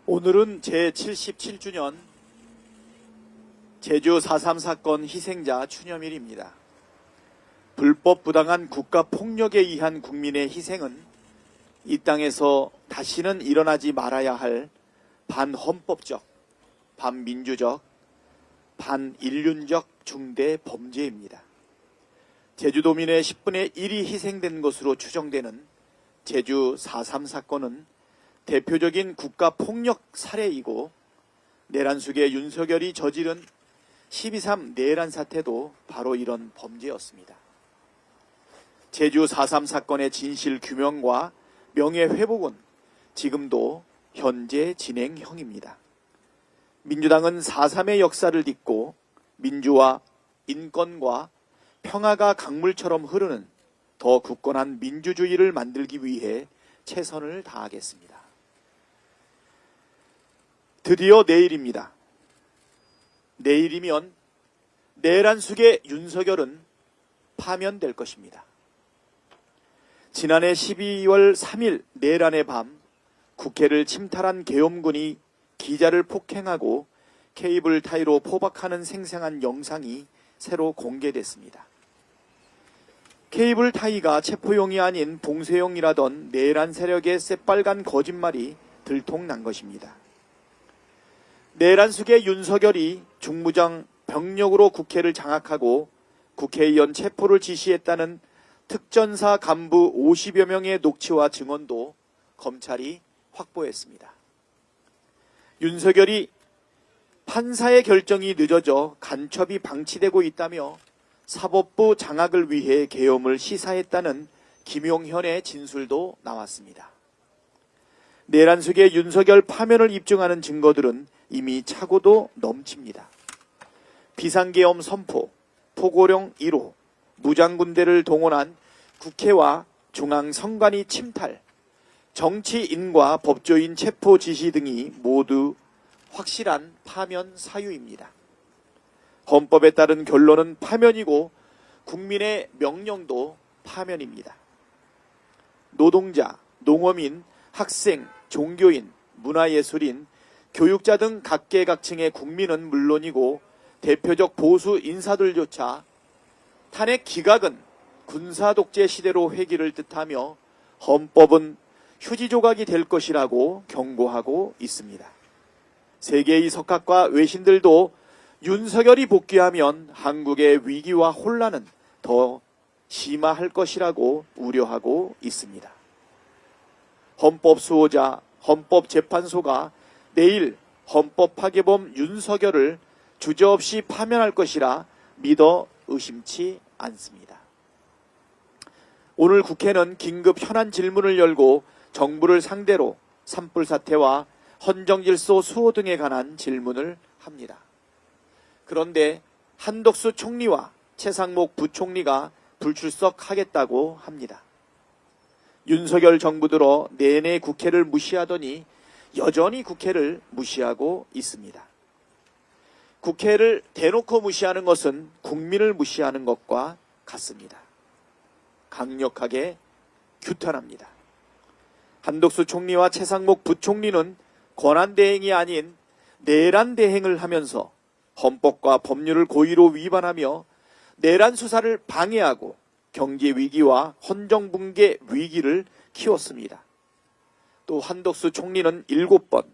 오늘은 제77주년 제주 4.3 사건 희생자 추념일입니다. 불법 부당한 국가 폭력에 의한 국민의 희생은 이 땅에서 다시는 일어나지 말아야 할 반헌법적, 반민주적, 반인륜적 중대 범죄입니다. 제주도민의 10분의 1이 희생된 것으로 추정되는 제주 4.3 사건은 대표적인 국가폭력 사례이고, 내란숙의 윤석열이 저지른 12.3 내란 사태도 바로 이런 범죄였습니다. 제주 4.3 사건의 진실 규명과 명예회복은 지금도 현재 진행형입니다. 민주당은 4.3의 역사를 딛고 민주화, 인권과 평화가 강물처럼 흐르는 더 굳건한 민주주의를 만들기 위해 최선을 다하겠습니다. 드디어 내일입니다. 내일이면 내란숙의 윤석열은 파면될 것입니다. 지난해 12월 3일 내란의 밤 국회를 침탈한 계엄군이 기자를 폭행하고 케이블 타이로 포박하는 생생한 영상이 새로 공개됐습니다. 케이블 타이가 체포용이 아닌 봉쇄용이라던 내란 세력의 새빨간 거짓말이 들통난 것입니다. 내란숙의 윤석열이 중무장 병력으로 국회를 장악하고 국회의원 체포를 지시했다는 특전사 간부 50여 명의 녹취와 증언도 검찰이 확보했습니다. 윤석열이 판사의 결정이 늦어져 간첩이 방치되고 있다며 사법부 장악을 위해 계엄을 시사했다는 김용현의 진술도 나왔습니다. 내란숙의 윤석열 파면을 입증하는 증거들은 이미 차고도 넘칩니다. 비상계엄 선포, 포고령 1호, 무장군대를 동원한 국회와 중앙선관위 침탈, 정치인과 법조인 체포 지시 등이 모두 확실한 파면 사유입니다. 헌법에 따른 결론은 파면이고 국민의 명령도 파면입니다. 노동자, 농어민, 학생, 종교인, 문화예술인, 교육자 등 각계각층의 국민은 물론이고 대표적 보수 인사들조차 탄핵 기각은 군사독재 시대로 회귀를 뜻하며 헌법은 휴지 조각이 될 것이라고 경고하고 있습니다. 세계의 석학과 외신들도 윤석열이 복귀하면 한국의 위기와 혼란은 더 심화할 것이라고 우려하고 있습니다. 헌법 수호자, 헌법재판소가 내일 헌법 파괴범 윤석열을 주저없이 파면할 것이라 믿어 의심치 않습니다. 오늘 국회는 긴급 현안 질문을 열고 정부를 상대로 산불 사태와 헌정질서 수호 등에 관한 질문을 합니다. 그런데 한덕수 총리와 최상목 부총리가 불출석하겠다고 합니다. 윤석열 정부 들어 내내 국회를 무시하더니 여전히 국회를 무시하고 있습니다. 국회를 대놓고 무시하는 것은 국민을 무시하는 것과 같습니다. 강력하게 규탄합니다. 한덕수 총리와 최상목 부총리는 권한대행이 아닌 내란대행을 하면서 헌법과 법률을 고의로 위반하며 내란 수사를 방해하고 경제위기와 헌정붕괴 위기를 키웠습니다. 또 한덕수 총리는 7번,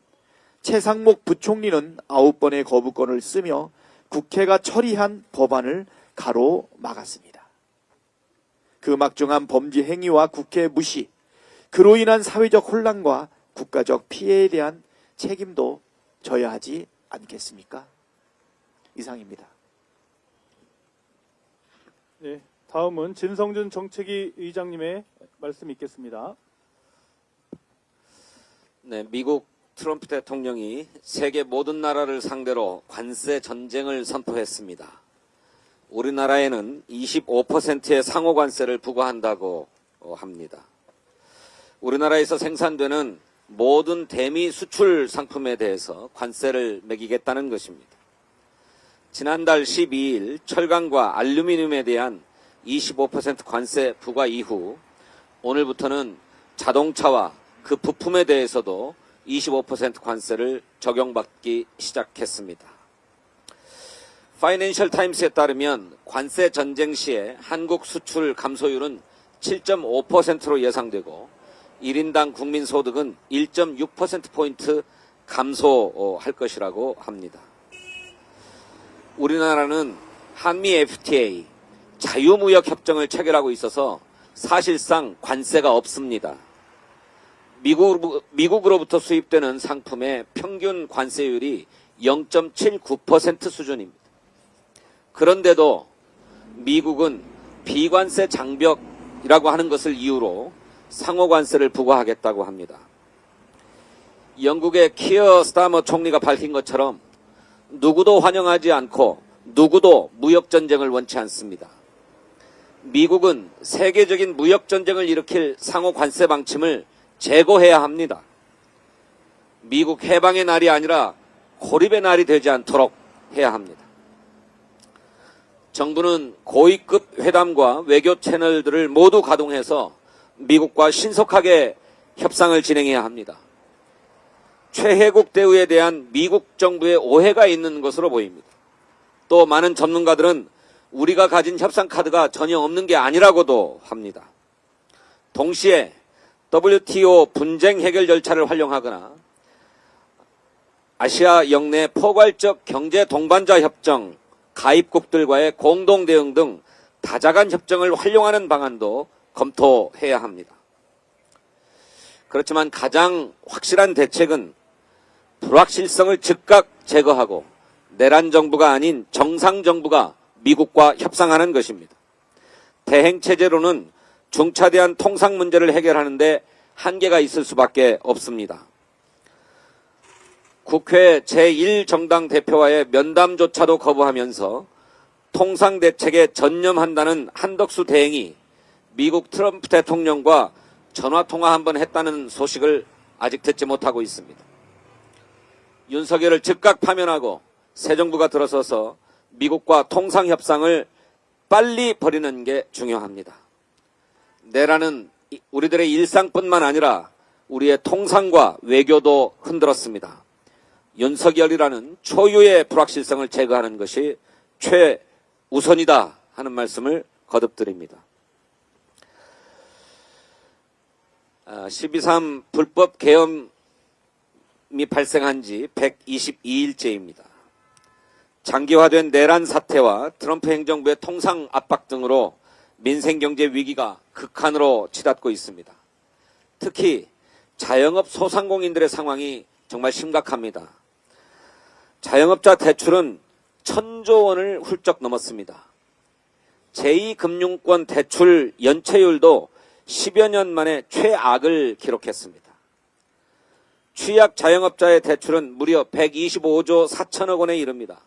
최상목 부총리는 9번의 거부권을 쓰며 국회가 처리한 법안을 가로막았습니다. 그 막중한 범죄 행위와 국회 무시, 그로 인한 사회적 혼란과 국가적 피해에 대한 책임도 져야 하지 않겠습니까? 이상입니다. 네, 다음은 진성준 정책위 의장님의 말씀 있겠습니다. 네, 미국 트럼프 대통령이 세계 모든 나라를 상대로 관세 전쟁을 선포했습니다. 우리나라에는 25%의 상호 관세를 부과한다고 합니다. 우리나라에서 생산되는 모든 대미 수출 상품에 대해서 관세를 매기겠다는 것입니다. 지난달 12일 철강과 알루미늄에 대한 25% 관세 부과 이후 오늘부터는 자동차와 그 부품에 대해서도 25% 관세를 적용받기 시작했습니다. 파이낸셜 타임스에 따르면 관세 전쟁 시에 한국 수출 감소율은 7.5%로 예상되고 1인당 국민소득은 1.6%포인트 감소할 것이라고 합니다. 우리나라는 한미 FTA 자유무역협정을 체결하고 있어서 사실상 관세가 없습니다. 미국으로부터 수입되는 상품의 평균 관세율이 0.79% 수준입니다. 그런데도 미국은 비관세 장벽이라고 하는 것을 이유로 상호관세를 부과하겠다고 합니다. 영국의 키어 스타머 총리가 밝힌 것처럼 누구도 환영하지 않고 누구도 무역전쟁을 원치 않습니다. 미국은 세계적인 무역전쟁을 일으킬 상호관세 방침을 제거해야 합니다. 미국 해방의 날이 아니라 고립의 날이 되지 않도록 해야 합니다. 정부는 고위급 회담과 외교 채널들을 모두 가동해서 미국과 신속하게 협상을 진행해야 합니다. 최혜국 대우에 대한 미국 정부의 오해가 있는 것으로 보입니다. 또 많은 전문가들은 우리가 가진 협상 카드가 전혀 없는 게 아니라고도 합니다. 동시에 WTO 분쟁 해결 절차를 활용하거나 아시아 영내 포괄적 경제 동반자 협정 가입국들과의 공동 대응 등 다자간 협정을 활용하는 방안도 검토해야 합니다. 그렇지만 가장 확실한 대책은 불확실성을 즉각 제거하고 내란 정부가 아닌 정상 정부가 미국과 협상하는 것입니다. 대행 체제로는 중차대한 통상 문제를 해결하는데 한계가 있을 수밖에 없습니다. 국회 제1정당 대표와의 면담조차도 거부하면서 통상대책에 전념한다는 한덕수 대행이 미국 트럼프 대통령과 전화통화 한번 했다는 소식을 아직 듣지 못하고 있습니다. 윤석열을 즉각 파면하고 새 정부가 들어서서 미국과 통상협상을 빨리 벌이는 게 중요합니다. 내란은 우리들의 일상뿐만 아니라 우리의 통상과 외교도 흔들었습니다. 윤석열이라는 초유의 불확실성을 제거하는 것이 최우선이다 하는 말씀을 거듭드립니다. 12.3 불법 계엄이 발생한 지 122일째입니다. 장기화된 내란 사태와 트럼프 행정부의 통상 압박 등으로 민생경제 위기가 극한으로 치닫고 있습니다. 특히 자영업 소상공인들의 상황이 정말 심각합니다. 자영업자 대출은 1,000조 원을 훌쩍 넘었습니다. 제2금융권 대출 연체율도 10여 년 만에 최악을 기록했습니다. 취약 자영업자의 대출은 무려 125조 4천억 원에 이릅니다.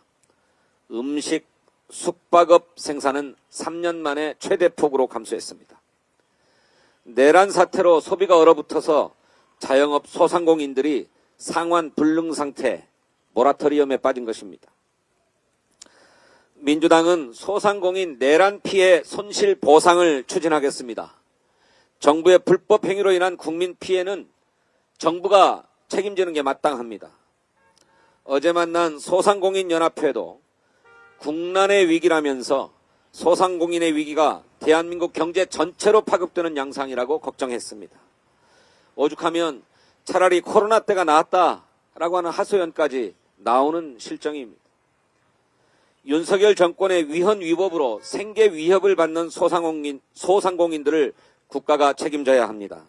음식, 숙박업 생산은 3년 만에 최대폭으로 감소했습니다. 내란 사태로 소비가 얼어붙어서 자영업 소상공인들이 상환 불능 상태, 모라토리엄에 빠진 것입니다. 민주당은 소상공인 내란 피해 손실 보상을 추진하겠습니다. 정부의 불법 행위로 인한 국민 피해는 정부가 책임지는 게 마땅합니다. 어제 만난 소상공인 연합회도 국난의 위기라면서 소상공인의 위기가 대한민국 경제 전체로 파급되는 양상이라고 걱정했습니다. 오죽하면 차라리 코로나 때가 나았다라고 하는 하소연까지 나오는 실정입니다. 윤석열 정권의 위헌 위법으로 생계 위협을 받는 소상공인들을 국가가 책임져야 합니다.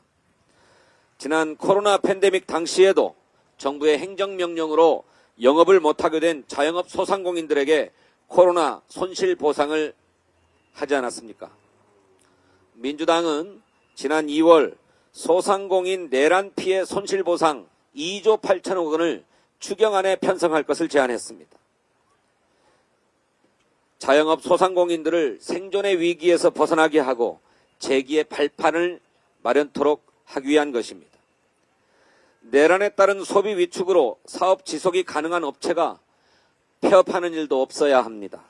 지난 코로나 팬데믹 당시에도 정부의 행정명령으로 영업을 못하게 된 자영업 소상공인들에게 코로나 손실 보상을 하지 않았습니까? 민주당은 지난 2월 소상공인 내란 피해 손실 보상 2조 8천억 원을 추경안에 편성할 것을 제안했습니다. 자영업 소상공인들을 생존의 위기에서 벗어나게 하고 재기의 발판을 마련토록 하기 위한 것입니다. 내란에 따른 소비 위축으로 사업 지속이 가능한 업체가 폐업하는 일도 없어야 합니다.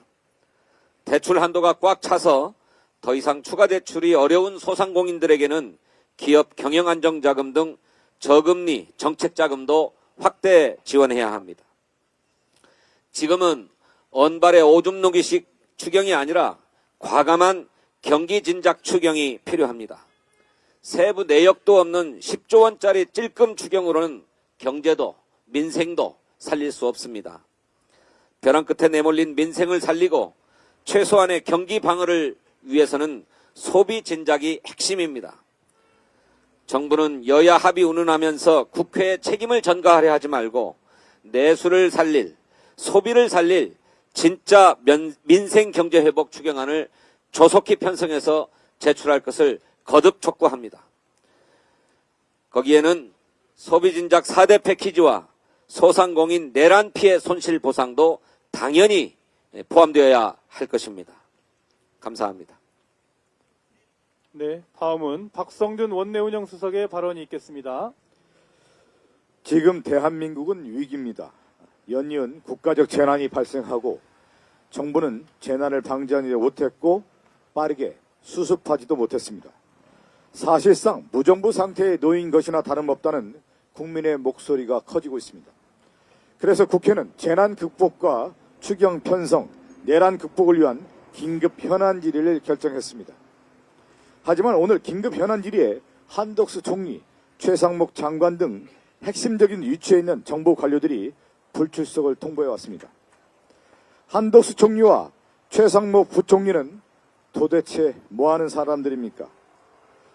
대출 한도가 꽉 차서 더 이상 추가 대출이 어려운 소상공인들에게는 기업 경영안정자금 등 저금리 정책자금도 확대 지원해야 합니다. 지금은 언발의 오줌 누기식 추경이 아니라 과감한 경기 진작 추경이 필요합니다. 세부 내역도 없는 10조 원짜리 찔끔 추경으로는 경제도 민생도 살릴 수 없습니다. 벼랑 끝에 내몰린 민생을 살리고 최소한의 경기 방어를 위해서는 소비 진작이 핵심입니다. 정부는 여야 합의 운운하면서 국회에 책임을 전가하려 하지 말고 내수를 살릴, 소비를 살릴 진짜 민생 경제 회복 추경안을 조속히 편성해서 제출할 것을 거듭 촉구합니다. 거기에는 소비 진작 4대 패키지와 소상공인 내란 피해 손실 보상도 당연히 포함되어야 할 것입니다. 감사합니다. 네, 다음은 박성준 원내운영수석의 발언이 있겠습니다. 지금 대한민국은 위기입니다. 연이은 국가적 재난이 발생하고 정부는 재난을 방지하지 못했고 빠르게 수습하지도 못했습니다. 사실상 무정부 상태에 놓인 것이나 다름없다는 국민의 목소리가 커지고 있습니다. 그래서 국회는 재난 극복과 추경 편성, 내란 극복을 위한 긴급 현안 질의를 결정했습니다. 하지만 오늘 긴급 현안 질의에 한덕수 총리, 최상목 장관 등 핵심적인 위치에 있는 정부 관료들이 불출석을 통보해 왔습니다. 한덕수 총리와 최상목 부총리는 도대체 뭐하는 사람들입니까?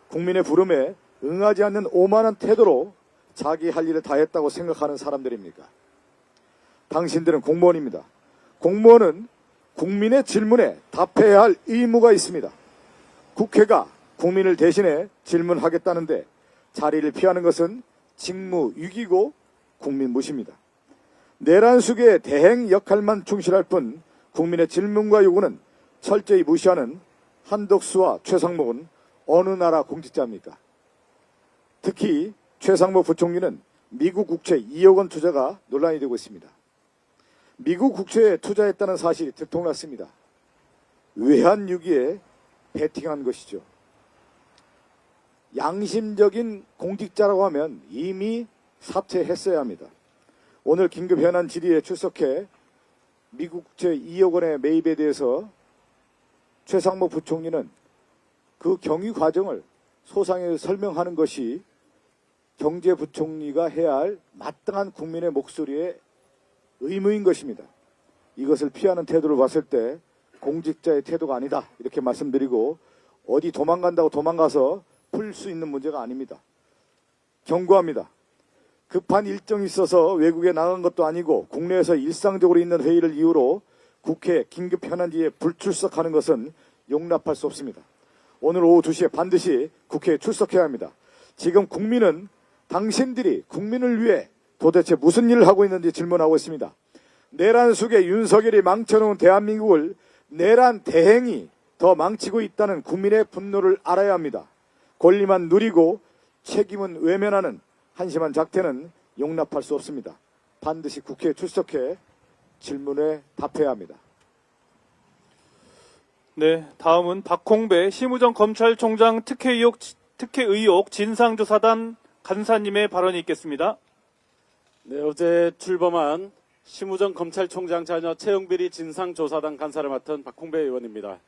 국민의 부름에 응하지 않는 오만한 태도로 자기 할 일을 다 했다고 생각하는 사람들입니까? 당신들은 공무원입니다. 공무원은 국민의 질문에 답해야 할 의무가 있습니다. 국회가 국민을 대신해 질문하겠다는데 자리를 피하는 것은 직무유기고 국민 무시입니다. 내란 수계의 대행 역할만 충실할 뿐 국민의 질문과 요구는 철저히 무시하는 한덕수와 최상목은 어느 나라 공직자입니까? 특히 최상목 부총리는 미국 국채 2억 원 투자가 논란이 되고 있습니다. 미국 국채에 투자했다는 사실이 들통났습니다. 외환위기에 베팅한 것이죠. 양심적인 공직자라고 하면 이미 사퇴했어야 합니다. 오늘 긴급 현안 질의에 출석해 미국 국채 2억 원의 매입에 대해서 최상목 부총리는 그 경위 과정을 소상히 설명하는 것이 경제부총리가 해야 할 마땅한 국민의 목소리의 의무인 것입니다. 이것을 피하는 태도를 봤을 때 공직자의 태도가 아니다 이렇게 말씀드리고 어디 도망간다고 도망가서 풀 수 있는 문제가 아닙니다. 경고합니다. 급한 일정이 있어서 외국에 나간 것도 아니고 국내에서 일상적으로 있는 회의를 이유로 국회 긴급 현안지에 불출석하는 것은 용납할 수 없습니다. 오늘 오후 2시에 반드시 국회에 출석해야 합니다. 지금 국민은 당신들이 국민을 위해 도대체 무슨 일을 하고 있는지 질문하고 있습니다. 내란 속에 윤석열이 망쳐놓은 대한민국을 내란 대행이 더 망치고 있다는 국민의 분노를 알아야 합니다. 권리만 누리고 책임은 외면하는 한심한 작태는 용납할 수 없습니다. 반드시 국회에 출석해 질문에 답해야 합니다. 네, 다음은 박홍배 심우정 검찰총장 특혜 의혹 진상조사단 간사님의 발언이 있겠습니다. 네, 어제 출범한 심우정 검찰총장 자녀 채용비리 진상조사단 간사를 맡은 박홍배 의원입니다.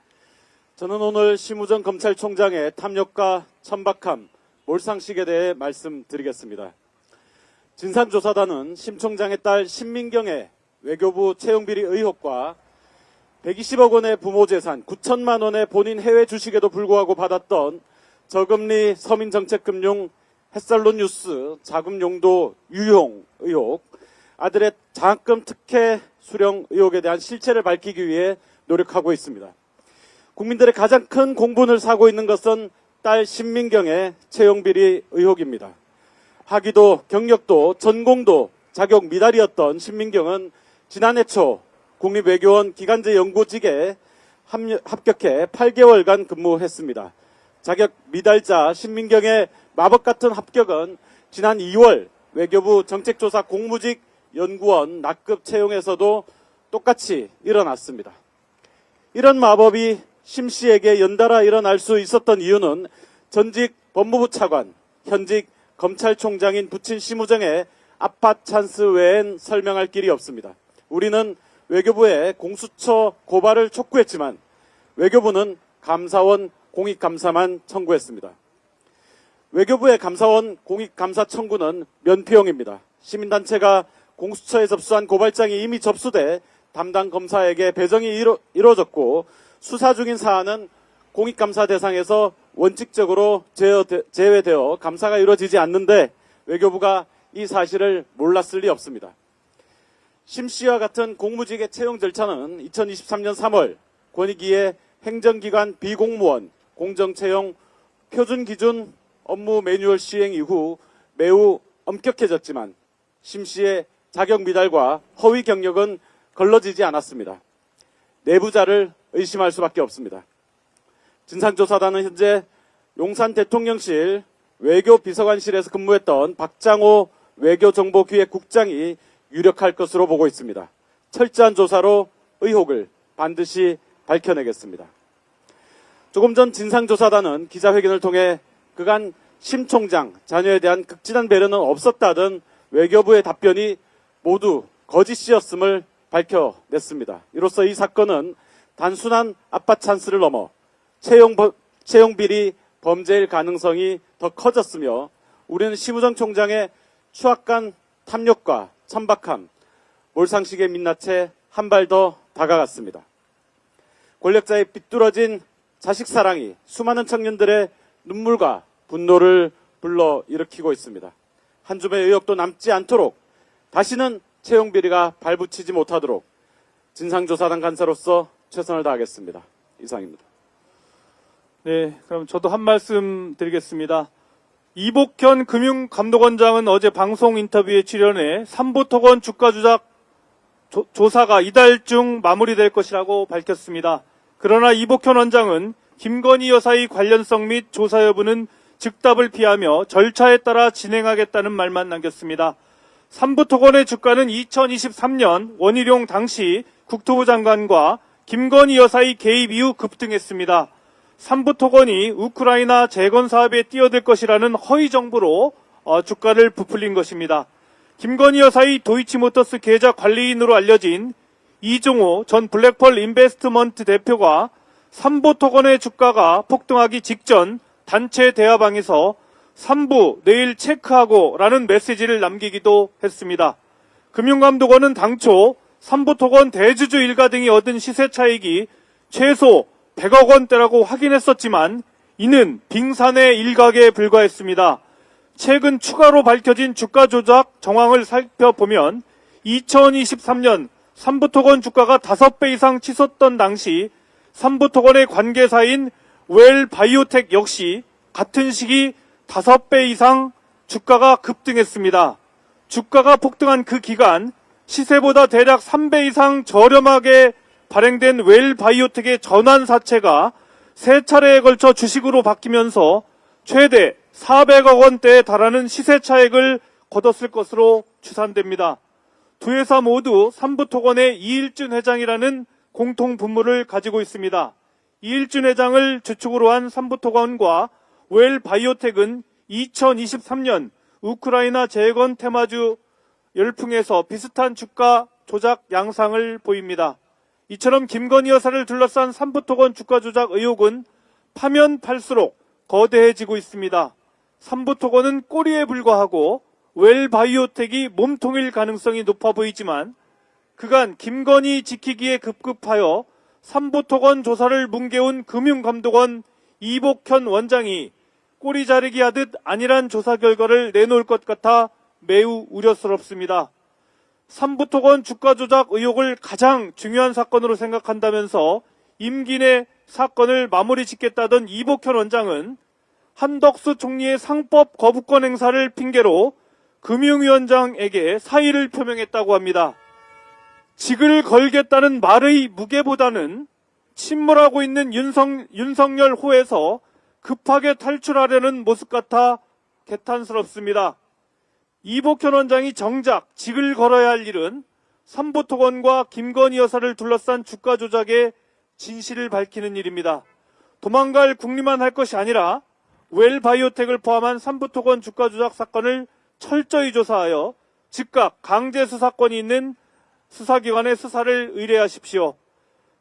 저는 오늘 심우정 검찰총장의 탐욕과 천박함, 몰상식에 대해 말씀드리겠습니다. 진상조사단은 심 총장의 딸 심민경의 외교부 채용비리 의혹과 120억 원의 부모재산, 9천만 원의 본인 해외 주식에도 불구하고 받았던 저금리 서민정책금융 햇살론 뉴스 자금용도 유용 의혹, 아들의 장학금 특혜 수령 의혹에 대한 실체를 밝히기 위해 노력하고 있습니다. 국민들의 가장 큰 공분을 사고 있는 것은 딸 심민경의 채용비리 의혹입니다. 학위도 경력도 전공도 자격 미달이었던 심민경은 지난해 초 국립외교원 기간제 연구직에 합격해 8개월간 근무했습니다. 자격 미달자 심민경의 마법 같은 합격은 지난 2월 외교부 정책조사 공무직 연구원 낙급 채용에서도 똑같이 일어났습니다. 이런 마법이 심 씨에게 연달아 일어날 수 있었던 이유는 전직 법무부 차관, 현직 검찰총장인 부친 심우정의 아빠 찬스 외엔 설명할 길이 없습니다. 우리는 외교부에 공수처 고발을 촉구했지만 외교부는 감사원 공익감사만 청구했습니다. 외교부의 감사원 공익감사 청구는 면피용입니다. 시민단체가 공수처에 접수한 고발장이 이미 접수돼 담당 검사에게 배정이 이루어졌고 수사 중인 사안은 공익감사 대상에서 원칙적으로 제외되어 감사가 이루어지지 않는데 외교부가 이 사실을 몰랐을 리 없습니다. 심 씨와 같은 공무직의 채용 절차는 2023년 3월 권익위의 행정기관 비공무원 공정채용 표준기준 업무 매뉴얼 시행 이후 매우 엄격해졌지만 심 씨의 자격 미달과 허위 경력은 걸러지지 않았습니다. 내부자를 의심할 수밖에 없습니다. 진상조사단은 현재 용산 대통령실 외교비서관실에서 근무했던 박장호 외교정보기획국장이 유력할 것으로 보고 있습니다. 철저한 조사로 의혹을 반드시 밝혀내겠습니다. 조금 전 진상조사단은 기자회견을 통해 그간 심 총장 자녀에 대한 극진한 배려는 없었다던 외교부의 답변이 모두 거짓이었음을 밝혀냈습니다. 이로써 이 사건은 단순한 아빠 찬스를 넘어 채용 비리 범죄일 가능성이 더 커졌으며 우리는 심우정 총장의 추악한 탐욕과 천박함, 몰상식의 민낯에 한 발 더 다가갔습니다. 권력자의 삐뚤어진 자식 사랑이 수많은 청년들의 눈물과 분노를 불러일으키고 있습니다. 한 줌의 의혹도 남지 않도록 다시는 채용 비리가 발붙이지 못하도록 진상조사단 간사로서 최선을 다하겠습니다. 이상입니다. 네, 그럼 저도 한 말씀 드리겠습니다. 이복현 금융감독원장은 어제 방송 인터뷰에 출연해 삼부토건 주가 조작 조사가 이달 중 마무리될 것이라고 밝혔습니다. 그러나 이복현 원장은 김건희 여사의 관련성 및 조사 여부는 즉답을 피하며 절차에 따라 진행하겠다는 말만 남겼습니다. 삼부토건의 주가는 2023년 원희룡 당시 국토부 장관과 김건희 여사의 개입 이후 급등했습니다. 삼부토건이 우크라이나 재건 사업에 뛰어들 것이라는 허위 정보로 주가를 부풀린 것입니다. 김건희 여사의 도이치모터스 계좌 관리인으로 알려진 이종호 전 블랙펄 인베스트먼트 대표가 삼부토건의 주가가 폭등하기 직전 단체 대화방에서 3부 내일 체크하고 라는 메시지를 남기기도 했습니다. 금융감독원은 당초 삼부토건 대주주 일가 등이 얻은 시세 차익이 최소 100억 원대라고 확인했었지만 이는 빙산의 일각에 불과했습니다. 최근 추가로 밝혀진 주가 조작 정황을 살펴보면 2023년 삼부토건 주가가 5배 이상 치솟던 당시 삼부토건의 관계사인 웰바이오텍 역시 같은 시기 5배 이상 주가가 급등했습니다. 주가가 폭등한 그 기간 시세보다 대략 3배 이상 저렴하게 발행된 웰바이오텍의 전환사채가 3차례에 걸쳐 주식으로 바뀌면서 최대 400억 원대에 달하는 시세 차익을 거뒀을 것으로 추산됩니다. 두 회사 모두 삼부토건의 이일준 회장이라는 공통 분모를 가지고 있습니다. 이일준 회장을 주축으로 한 삼부토건과 웰바이오텍은 2023년 우크라이나 재건 테마주 열풍에서 비슷한 주가 조작 양상을 보입니다. 이처럼 김건희 여사를 둘러싼 삼부토건 주가 조작 의혹은 파면 팔수록 거대해지고 있습니다. 삼부토건은 꼬리에 불과하고 웰바이오텍이 몸통일 가능성이 높아 보이지만 그간 김건희 지키기에 급급하여 삼부토건 조사를 뭉개온 금융감독원 이복현 원장이 꼬리 자르기 하듯 안일한 조사 결과를 내놓을 것 같아 매우 우려스럽습니다. 삼부토건 주가 조작 의혹을 가장 중요한 사건으로 생각한다면서 임기 내 사건을 마무리 짓겠다던 이복현 원장은 한덕수 총리의 상법 거부권 행사를 핑계로 금융위원장에게 사의를 표명했다고 합니다. 직을 걸겠다는 말의 무게보다는 침몰하고 있는 윤석열 호에서 급하게 탈출하려는 모습 같아 개탄스럽습니다. 이복현 원장이 정작 직을 걸어야 할 일은 삼부토건과 김건희 여사를 둘러싼 주가 조작의 진실을 밝히는 일입니다. 도망갈 궁리만 할 것이 아니라 웰바이오텍을 포함한 삼부토건 주가 조작 사건을 철저히 조사하여 즉각 강제 수사권이 있는 수사기관의 수사를 의뢰하십시오.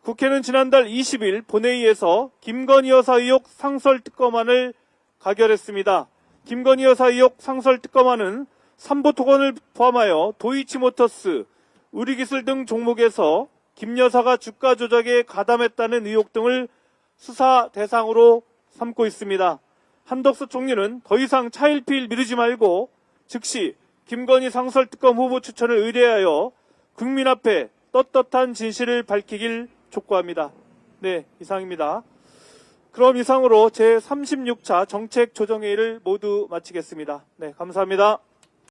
국회는 지난달 20일 본회의에서 김건희 여사 의혹 상설특검안을 가결했습니다. 김건희 여사 의혹 상설특검안은 삼부토건을 포함하여 도이치모터스, 우리기술 등 종목에서 김 여사가 주가 조작에 가담했다는 의혹 등을 수사 대상으로 삼고 있습니다. 한덕수 총리는 더 이상 차일피일 미루지 말고 즉시 김건희 상설특검 후보 추천을 의뢰하여 국민 앞에 떳떳한 진실을 밝히길 촉구합니다. 네, 이상입니다. 그럼 이상으로 제36차 정책조정회의를 모두 마치겠습니다. 네, 감사합니다.